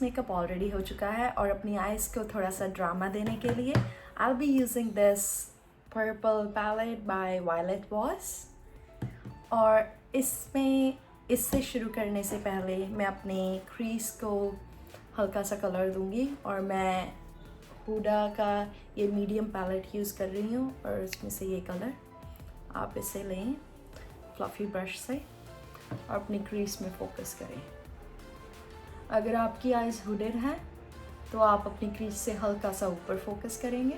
Makeup already हो चुका है और अपनी आइज़ को थोड़ा सा ड्रामा देने के लिए I'll be using this purple palette by Violet Voss। और इससे शुरू करने से पहले मैं अपने क्रीज को हल्का सा कलर दूंगी और मैं हुडा का ये मीडियम पैलेट यूज़ कर रही हूँ और इसमें से ये कलर आप इसे लें फ्लफ़ी ब्रश से और अपनी क्रीज में फोकस करें। अगर आपकी आइज़ हुडेड है तो आप अपनी क्रीज से हल्का सा ऊपर फोकस करेंगे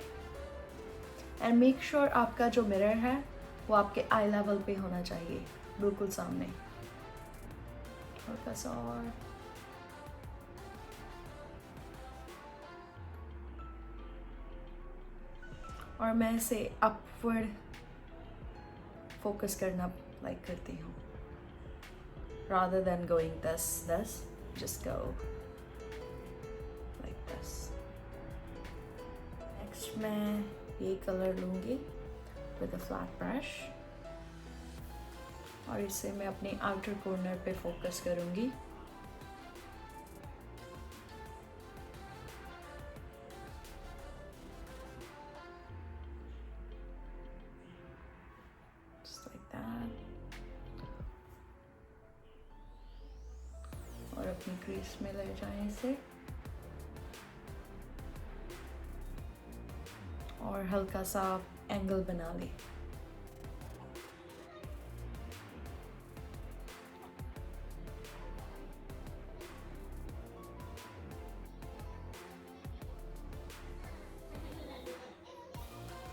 एंड मेक श्योर आपका जो मिरर है वो आपके आई लेवल पे होना चाहिए, बिल्कुल सामने। हल्का सा और मैं इसे अपवर्ड फोकस करना लाइक करती हूँ, rather than going this, just go like this। Next मैं ये कलर लूँगी with a flat brush और इसे मैं अपने आउटर कॉर्नर पे फोकस करूँगी। Just like that। और अपनी क्रीज में ले जाएं इसे और हल्का सा एंगल बना लें।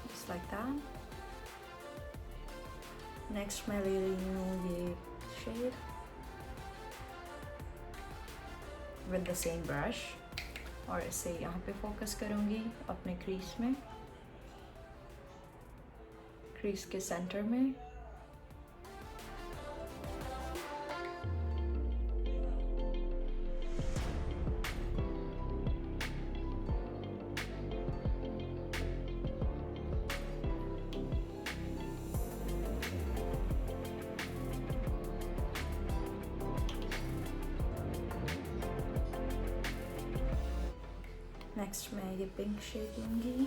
Just like that। नेक्स्ट मैं ले रही हूँ ये shade with the same brush और इसे यहाँ पे फोकस करूँगी अपने क्रीज में, क्रीज के सेंटर में। नेक्स्ट मैं ये पिंक शेड लूँगी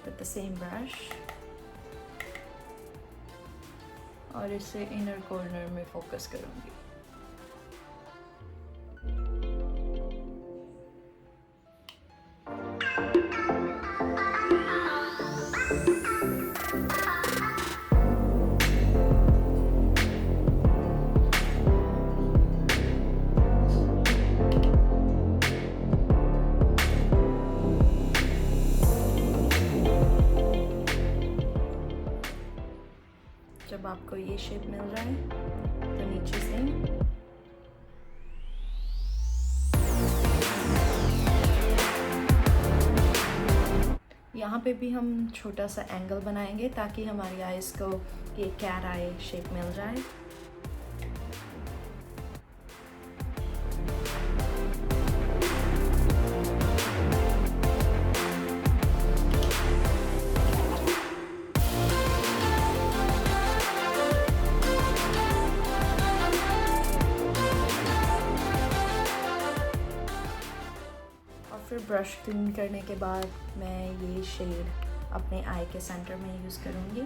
with the same brush और इसे इनर कॉर्नर में फोकस करूँगी। जब आपको ये शेप मिल जाए तो नीचे से यहाँ पे भी हम छोटा सा एंगल बनाएंगे ताकि हमारी आइज़ को ये कैट आई शेप मिल जाए। फिर ब्रश क्लीन करने के बाद मैं ये शेड अपने आई के सेंटर में यूज़ करूँगी।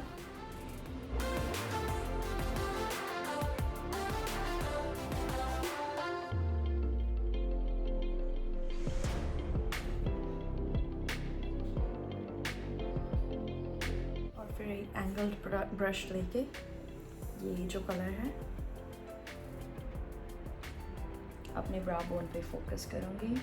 और फिर एक एंगल्ड ब्रश लेके ये जो कलर है अपने ब्रा बोन पे फोकस करूँगी।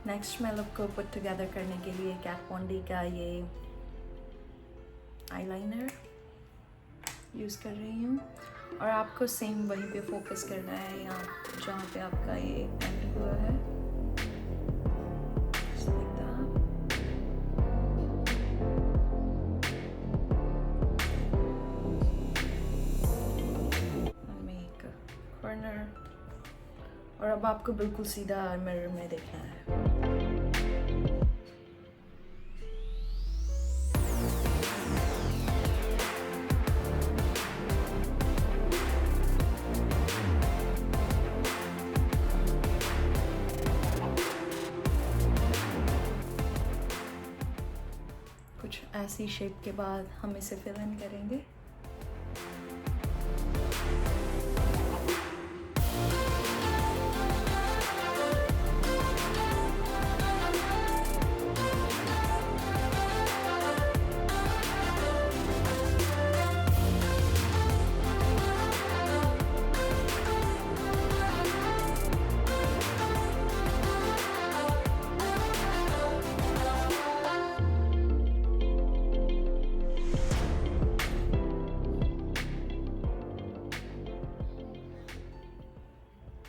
नेक्स्ट मैं लुक को पुट टुगेदर करने के लिए कैट von D का ये आईलाइनर यूज़ कर रही हूँ और आपको सेम वहीं पे फोकस करना है, यहाँ जहाँ पे आपका ये एंड हुआ है। और अब आपको बिल्कुल सीधा मिरर में देखना है। सी शेप के बाद हम इसे फिल इन करेंगे।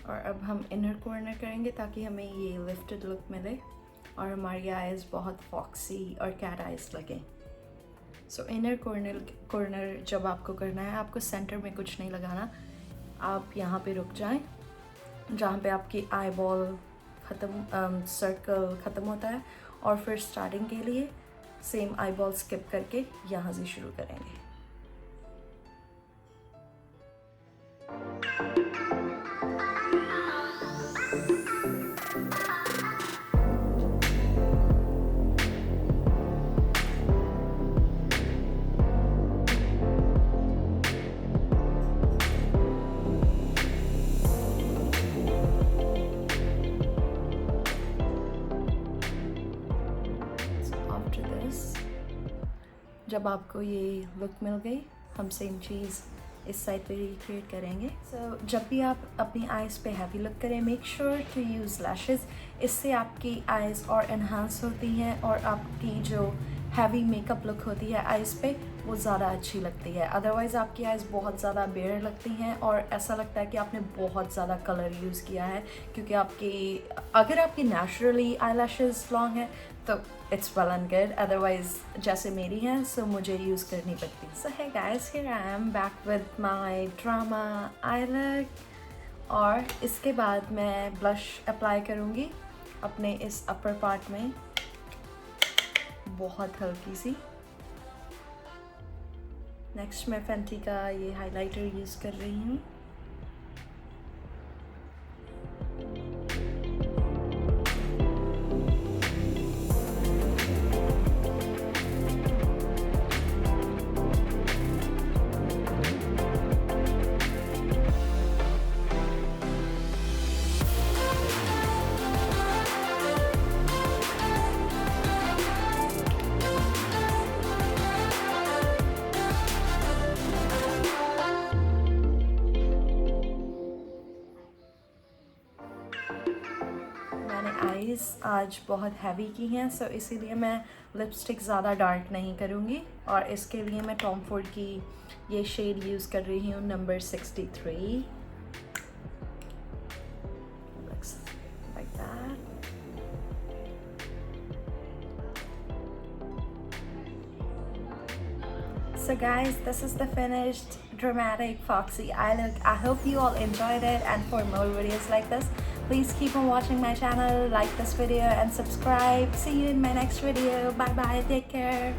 और अब हम इनर कॉर्नर करेंगे ताकि हमें ये लिफ्टेड लुक मिले और हमारी आईज बहुत फॉक्सी और कैट आईज लगें। सो इनर कॉर्नर जब आपको करना है, आपको सेंटर में कुछ नहीं लगाना। आप यहाँ पे रुक जाएं जहाँ पे आपकी आई बॉल ख़त्म, सर्कल ख़त्म होता है, और फिर स्टार्टिंग के लिए सेम आई बॉल स्किप करके यहाँ से शुरू करेंगे। जब आपको ये लुक मिल गई, हम सेम चीज़ इस साइड पे रिक्रिएट करेंगे। सो जब भी आप अपनी आइज़ पे हैवी लुक करें, make sure to use lashes. इससे आपकी आइज़ और एनहांस होती हैं और आपकी जो हैवी मेकअप लुक होती है आइज़ पे, वो ज़्यादा अच्छी लगती है। अदरवाइज़ आपकी आइज़ बहुत ज़्यादा बेयर लगती हैं और ऐसा लगता है कि आपने बहुत ज़्यादा कलर यूज़ किया है, क्योंकि अगर आपकी नेचुरली आई लैशेज़ लॉन्ग है तो it's well and good, otherwise जैसे मेरी हैं सो मुझे यूज़ करनी पड़ती। So hey guys, here I am back with my drama eye look. और इसके बाद मैं ब्लश अप्लाई करूँगी अपने इस अपर पार्ट में, बहुत हल्की सी। नेक्स्ट मैं फेंटी का ये हाइलाइटर यूज़ कर रही हूँ। आईज आज बहुत हैवी की हैं, सो इसीलिए मैं लिपस्टिक ज़्यादा डार्क नहीं करूँगी। और इसके लिए मैं टॉम फोर्ड की ये शेड यूज़ कर रही हूँ, number 63। Looks like that. So guys, this is the finished dramatic foxy eye look. I hope you all enjoyed it, and for more videos like this, please keep on watching my channel, like this video and subscribe. See you in my next video. Bye bye, take care.